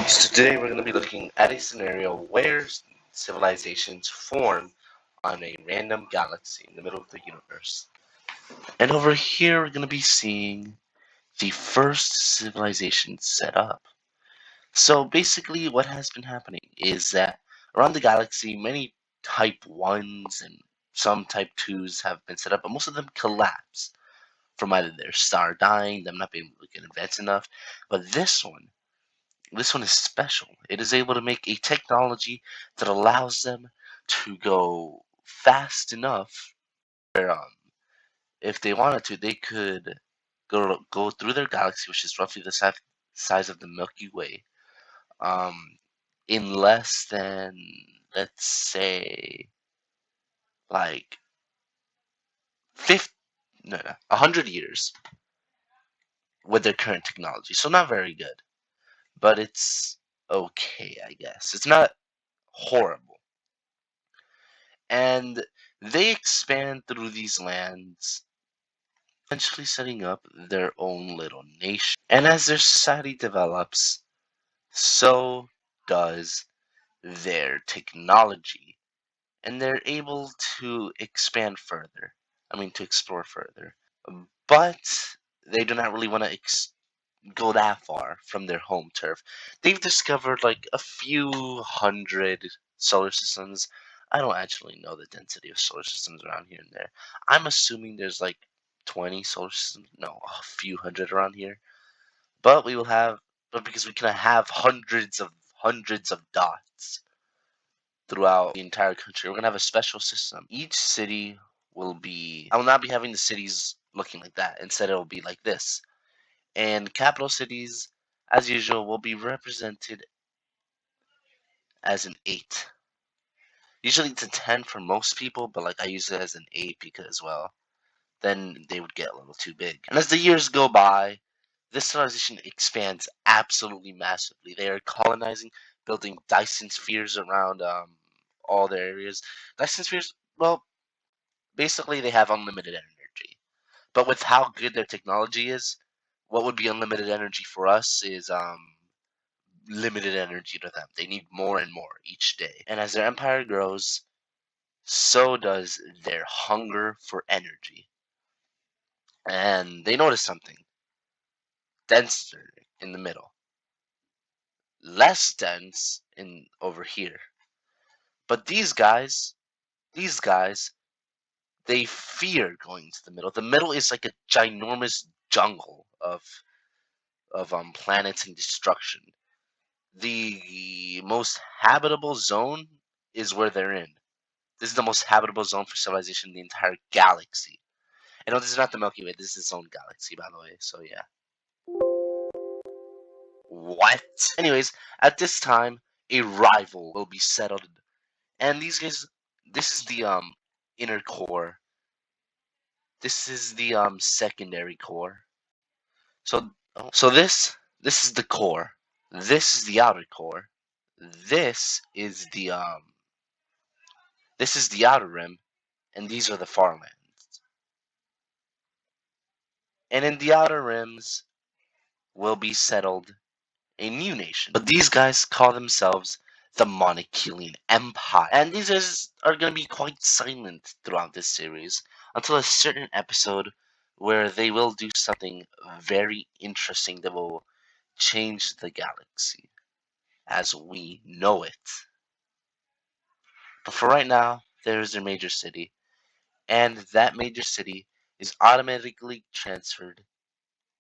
So today we're going to be looking at a scenario where civilizations form on a random galaxy in the middle of the universe. And over here we're going to be seeing the first civilization set up. So basically what has been happening is that around the galaxy many type 1s and some type 2s have been set up, but most of them collapse from either their star dying, them not being able to get advanced enough. But this one is special. It is able to make a technology that allows them to go fast enough where, if they wanted to, they could go through their galaxy, which is roughly the size of the Milky Way, um, in less than, let's say, like 50, no, 100 years with their current technology. So not very good, but it's okay, I guess. It's not horrible. And they expand through these lands, eventually setting up their own little nation. And as their society develops, so does their technology. And they're able to expand further. To explore further. But they do not really want to go that far from their home turf. They've discovered like a few hundred solar systems. I don't actually know the density of solar systems around here and there. I'm assuming there's like 20 solar systems. No, a few hundred around here. But we will have, but because we can have hundreds of dots throughout the entire country, we're gonna have a special system. Each city will be. I will not be having the cities looking like that. Instead, it will be like this. And capital cities, as usual, will be represented as an 8. Usually it's a 10 for most people, but like I use it as an 8 because, well, then they would get a little too big. And as the years go by, this civilization expands absolutely massively. They are colonizing, building Dyson spheres around all their areas. Dyson spheres, well, basically they have unlimited energy. But with how good their technology is, what would be unlimited energy for us is limited energy to them. They need more and more each day. And as their empire grows, so does their hunger for energy. And they notice something denser in the middle, less dense in over here. But these guys, they fear going to the middle. The middle is like a ginormous jungle of planets and destruction. The most habitable zone is where they're in. This is the most habitable zone for civilization in the entire galaxy. And no, this is not the Milky Way. This is its own galaxy, by the way. So yeah. What? Anyways, at this time, a rival will be settled, and these guys. This is the inner core. This is the secondary core. So this is the core. This is the outer core. This is the outer rim, and these are the farlands. And in the outer rims will be settled a new nation. But these guys call themselves the Monachilian Empire. And these guys are going to be quite silent throughout this series until a certain episode where they will do something very interesting that will change the galaxy as we know it. But for right now, there is their major city, and that major city is automatically transferred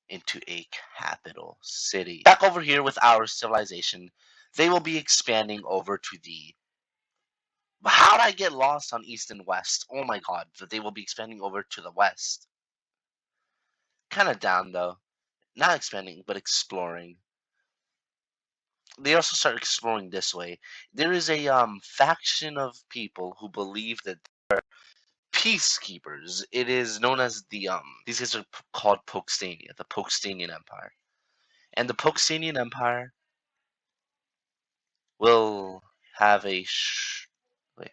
into a capital city. Back over here with our civilization, they will be expanding over to the. How did I get lost on east and west? Oh my god, but they will be expanding over to the west. Kind of down though. Not expanding, but exploring. They also start exploring this way. There is a faction of people who believe that they're peacekeepers. It is known as the these guys are called Pokestania, the Pokestanian Empire. And the Pokestanian Empire will have a wait,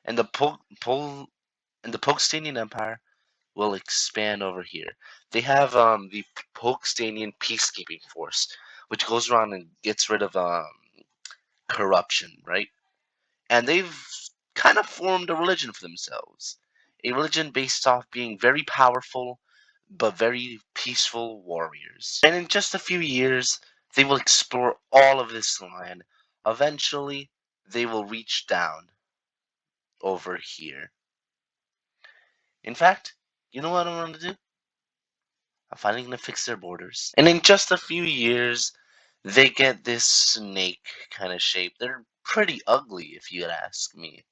and the Pokestanian Empire will expand over here. They have the Pokestanian peacekeeping force, which goes around and gets rid of corruption, right? And they've kind of formed a religion for themselves. A religion based off being very powerful but very peaceful warriors. And in just a few years, they will explore all of this land. Eventually, they will reach down over here. In fact, you know what I'm going to do? I'm finally going to fix their borders. And in just a few years, they get this snake kind of shape. They're pretty ugly, if you'd ask me.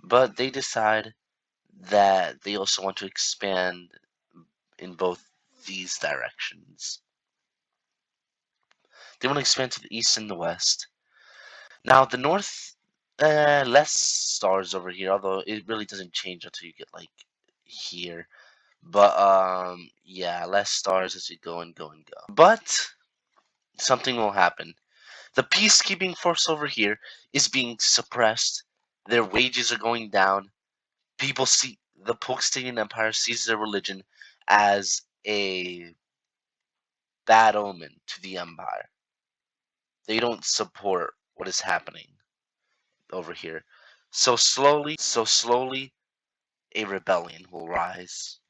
But they decide that they also want to expand in both these directions. They want to expand to the east and the west. Now, the north, less stars over here, although it really doesn't change until you get like here. But yeah, less stars as you go and go and go. But something will happen. The peacekeeping force over here is being suppressed. Their wages are going down. People see the Pokestanian Empire sees their religion as a bad omen to the empire. They don't support what is happening over here. So slowly, a rebellion will rise.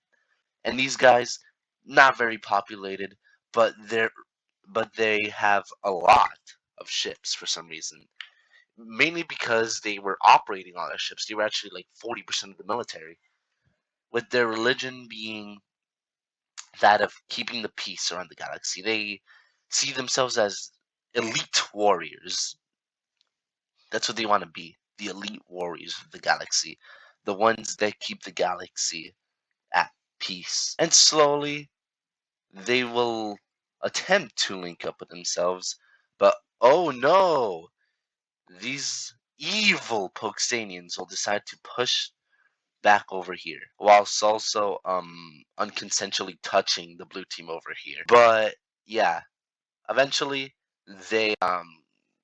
And these guys, not very populated, but they have a lot of ships for some reason. Mainly because they were operating on their ships. They were actually like 40% of the military. With their religion being that of keeping the peace around the galaxy. They see themselves as elite warriors. That's what they want to be. The elite warriors of the galaxy. The ones that keep the galaxy at peace. And slowly, they will attempt to link up with themselves. But oh no! These evil Pokestanians will decide to push back over here, whilst also unconsensually touching the blue team over here. But yeah, eventually they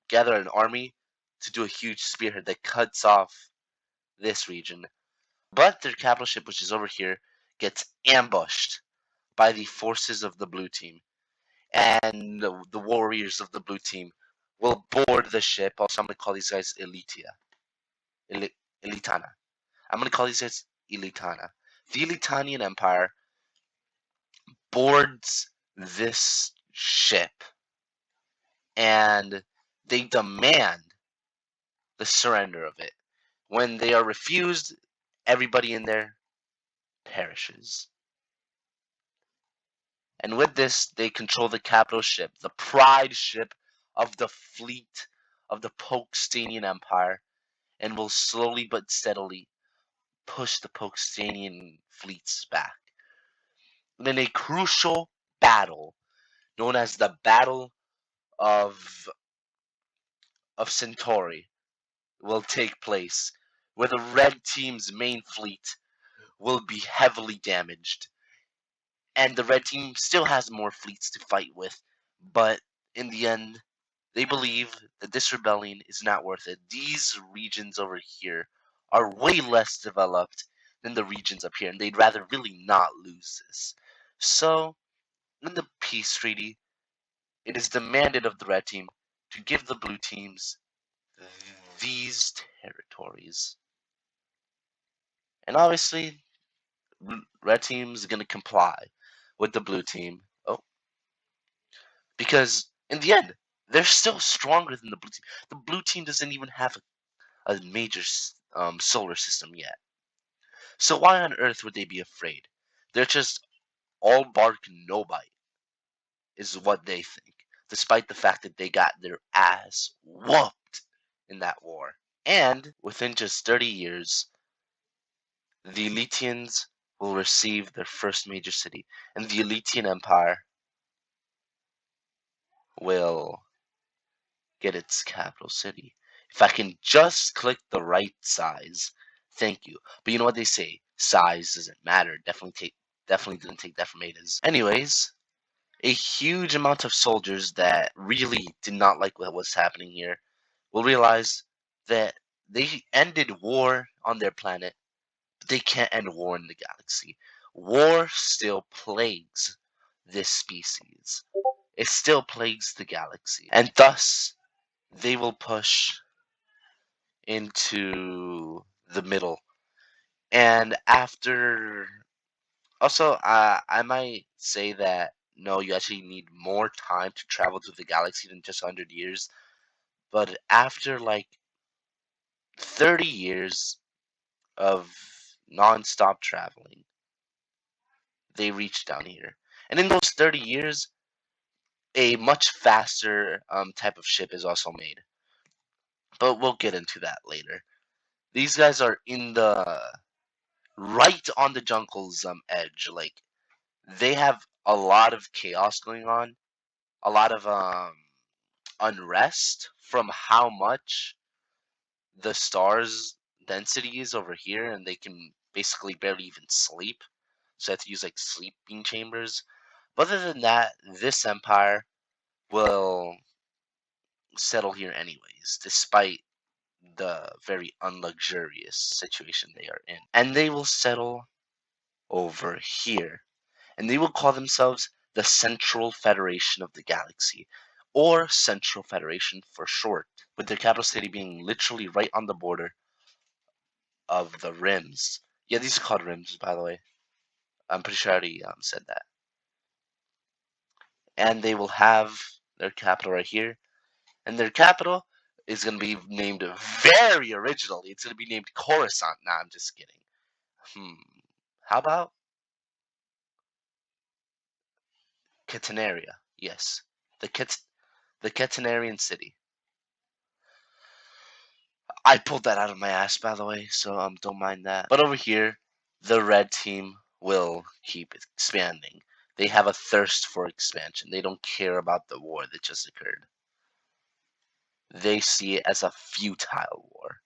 gather an army to do a huge spearhead that cuts off this region. But their capital ship, which is over here, gets ambushed by the forces of the blue team, and the warriors of the blue team will board the ship. Also, I'm gonna call these guys Elitana. I'm gonna call these guys Elitana. The Elitanian Empire boards this ship and they demand the surrender of it. When they are refused, everybody in there perishes. And with this, they control the capital ship, the pride ship of the fleet of the Pokestanian Empire, and will slowly but steadily push the Pokestanian fleets back. And in a crucial battle known as the Battle of Centauri will take place, where the red team's main fleet will be heavily damaged. And the red team still has more fleets to fight with, but in the end, they believe that this rebellion is not worth it. These regions over here are way less developed than the regions up here, and they'd rather really not lose this. So, in the peace treaty, it is demanded of the red team to give the blue teams these territories. And obviously, red team's going to comply with the blue team. Oh, because in the end, they're still stronger than the blue team. The blue team doesn't even have a major solar system yet. So why on earth would they be afraid? They're just all bark, no bite, is what they think, despite the fact that they got their ass whooped in that war. And within just 30 years, the Eletians will receive their first major city, and the Eletian Empire will get its capital city. If I can just click the right size, thank you. But you know what they say? Size doesn't matter. Definitely didn't take that from Ada's. Anyways, a huge amount of soldiers that really did not like what was happening here will realize that they ended war on their planet, but they can't end war in the galaxy. War still plagues this species. it still plagues the galaxy. And thus, they will push into the middle. And after. Also, I might say that no, you actually need more time to travel through the galaxy than just 100 years. But after like 30 years of non-stop traveling, they reach down here. And in those 30 years, a much faster type of ship is also made. But we'll get into that later. These guys are in the right on the jungle's edge. Like they have a lot of chaos going on, a lot of unrest from how much the stars density is over here, and they can basically barely even sleep. So they have to use like sleeping chambers. But other than that, this empire will settle here anyways, despite the very unluxurious situation they are in. And they will settle over here. And they will call themselves the Central Federation of the Galaxy, or Central Federation for short, with their capital city being literally right on the border of the rims. Yeah, these are called rims, by the way. I'm pretty sure I already said that. And they will have their capital right here. And their capital is going to be named very originally. It's going to be named Coruscant. Nah, I'm just kidding. How about Catenaria? Yes, the the Catenarian city. I pulled that out of my ass, by the way, so don't mind that. But over here, the red team will keep expanding. They have a thirst for expansion. They don't care about the war that just occurred. They see it as a futile war.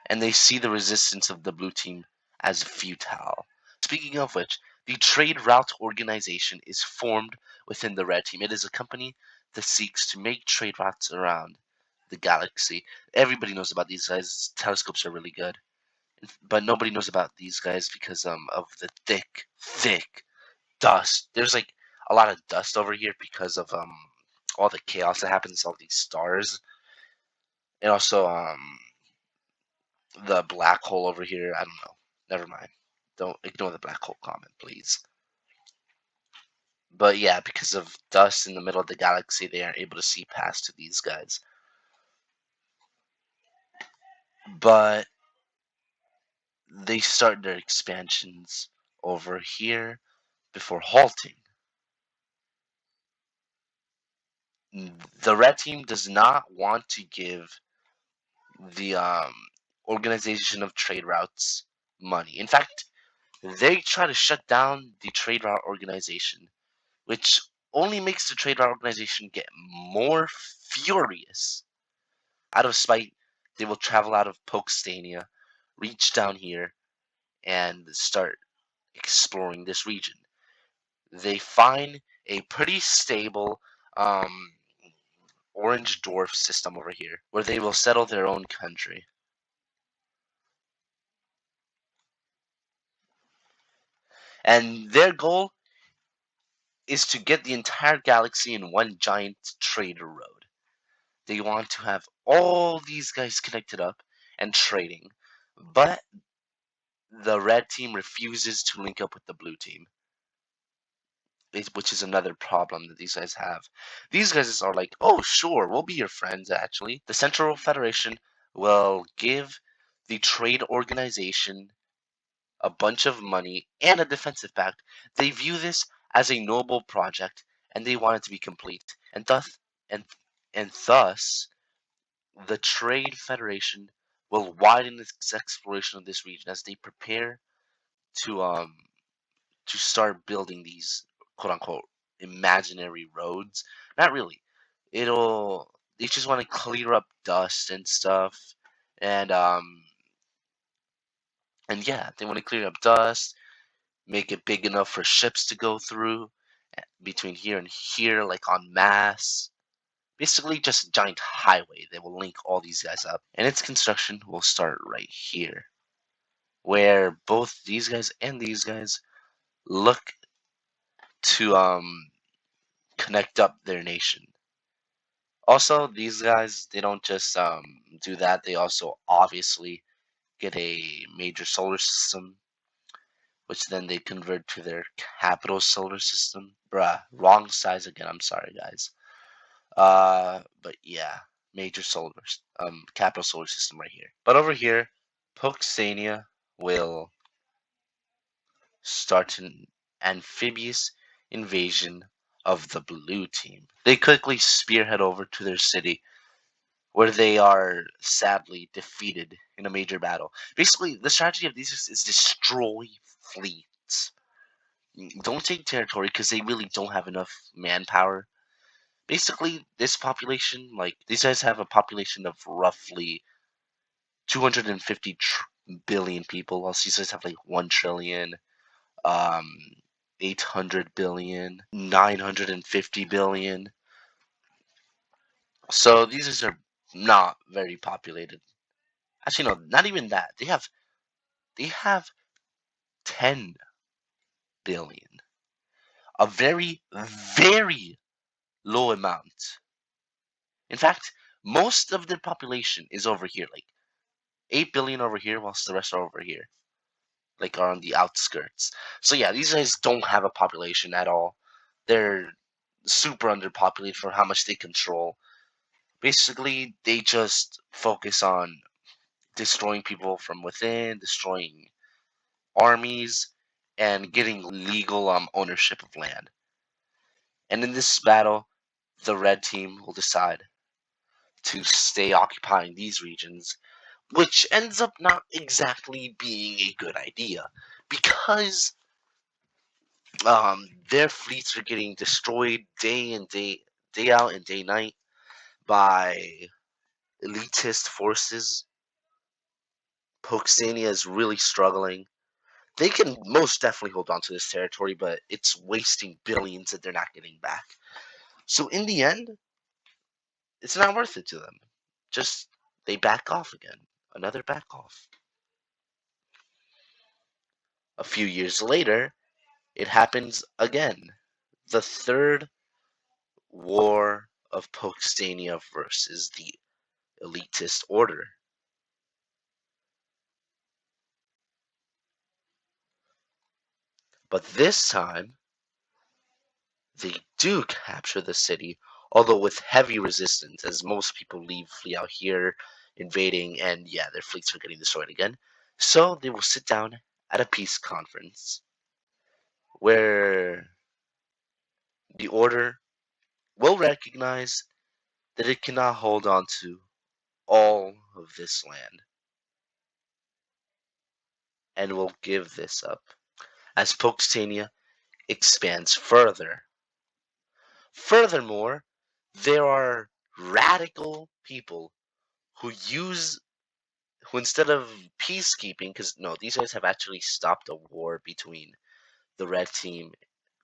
And they see the resistance of the blue team as futile. Speaking of which, the Trade Route Organization is formed within the red team. It is a company that seeks to make trade routes around the galaxy. Everybody knows about these guys. Telescopes are really good. But nobody knows about these guys because of the thick dust. There's like a lot of dust over here because of all the chaos that happens, all these stars. And also the black hole over here. I don't know. Never mind. Don't ignore the black hole comment, please. But yeah, because of dust in the middle of the galaxy, they aren't able to see past to these guys. But they start their expansions over here before halting. The red team does not want to give the organization of trade routes money. In fact, they try to shut down the trade route organization, which only makes the trade route organization get more furious. Out of spite, they will travel out of Pokestania, reach down here, and start exploring this region. They find a pretty stable orange dwarf system over here, where they will settle their own country. And their goal is to get the entire galaxy in one giant trader road. They want to have all these guys connected up and trading. But the red team refuses to link up with the blue team, which is another problem that these guys have. These guys are like, oh, sure, we'll be your friends, actually. The Central Federation will give the trade organization a bunch of money and a defensive pact. They view this as a noble project, and they want it to be complete. And and thus, the Trade Federation will widen its exploration of this region as they prepare to start building these quote unquote imaginary roads. Not really. It'll they just want to clear up dust and stuff, and yeah, they want to clear up dust, make it big enough for ships to go through between here and here, like on mass. Basically, just a giant highway that will link all these guys up, and its construction will start right here, where both these guys and these guys look to connect up their nation. Also, these guys, they don't just do that. They also obviously get a major solar system, which then they convert to their capital solar system. Bruh, wrong size again. I'm sorry, guys. But yeah, major solar capital solar system right here. But over here, Poxania will start an amphibious invasion of the blue team. They quickly spearhead over to their city, where they are sadly defeated in a major battle. Basically, the strategy of these is destroy fleets. Don't take territory because they really don't have enough manpower. Basically, this population, like these guys have a population of roughly 250 billion people, while these guys have like 1 trillion, um, 800 billion, 950 billion. So these guys are not very populated. Actually, no, not even that. They have 10 billion, a very, very low amount. In fact, most of their population is over here, like 8 billion over here, whilst the rest are over here, like are on the outskirts. So yeah, these guys don't have a population at all. They're super underpopulated for how much they control. Basically, they just focus on destroying people from within, destroying armies, and getting legal ownership of land. And in this battle, the red team will decide to stay occupying these regions, which ends up not exactly being a good idea because their fleets are getting destroyed day out and day night by elitist forces. Poxania is really struggling. They can most definitely hold on to this territory, but it's wasting billions that they're not getting back. So in the end, it's not worth it to them. Just they back off again. Another back off. A few years later, it happens again. The third war of Poxania versus the elitist order. But this time, they do capture the city, although with heavy resistance, as most people leave, flee out here, invading, and yeah, their fleets are getting destroyed again. So they will sit down at a peace conference where the order will recognize that it cannot hold on to all of this land and will give this up as Poxtania expands further. Furthermore, there are radical people who use who instead of peacekeeping, because no, these guys have actually stopped a war between the red team,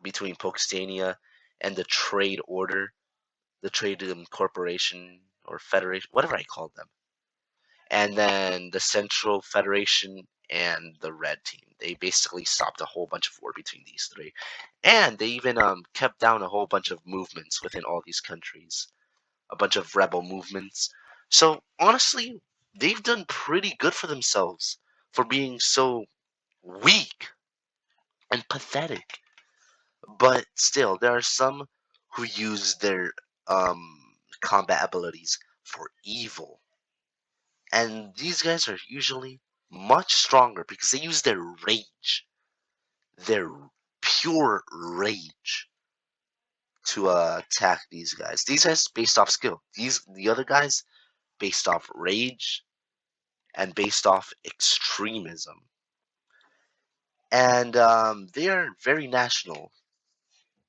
between Poxtania and the Trade Order, the Trade Corporation or Federation, whatever I called them, and then the Central Federation and the red team. They basically stopped a whole bunch of war between these three, and they even kept down a whole bunch of movements within all these countries, a bunch of rebel movements. So honestly, they've done pretty good for themselves for being so weak and pathetic. But still, there are some who use their combat abilities for evil. And these guys are usually much stronger because they use their rage, their pure rage to attack these guys. These guys based off skill. The other guys based off rage and based off extremism. And they are very national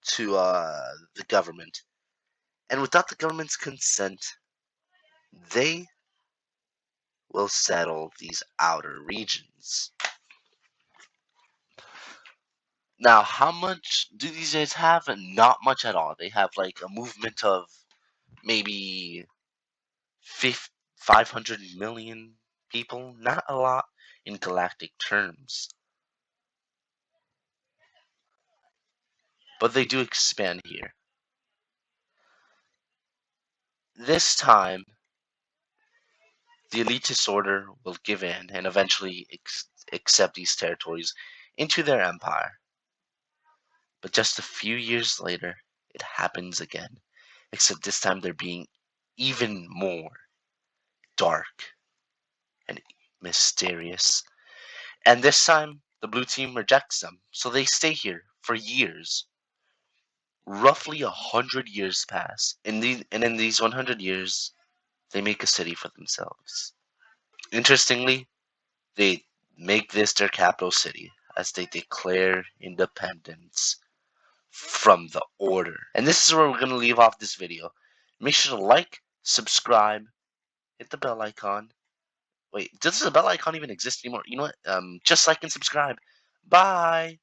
to the government. And without the government's consent, they will settle these outer regions. Now, how much do these guys have? Not much at all. They have like a movement of maybe 500 million people. Not a lot in galactic terms. But they do expand here. This time, the elitist order will give in and eventually accept these territories into their empire. But just a few years later, it happens again, except this time they're being even more dark and mysterious. And this time, the blue team rejects them, so they stay here for years. Roughly 100 years pass, and in these 100 years, they make a city for themselves. Interestingly, they make this their capital city as they declare independence from the order. And this is where we're going to leave off this video. Make sure to like, subscribe, hit the bell icon. Wait, does the bell icon even exist anymore? You know what? Just like and subscribe. Bye.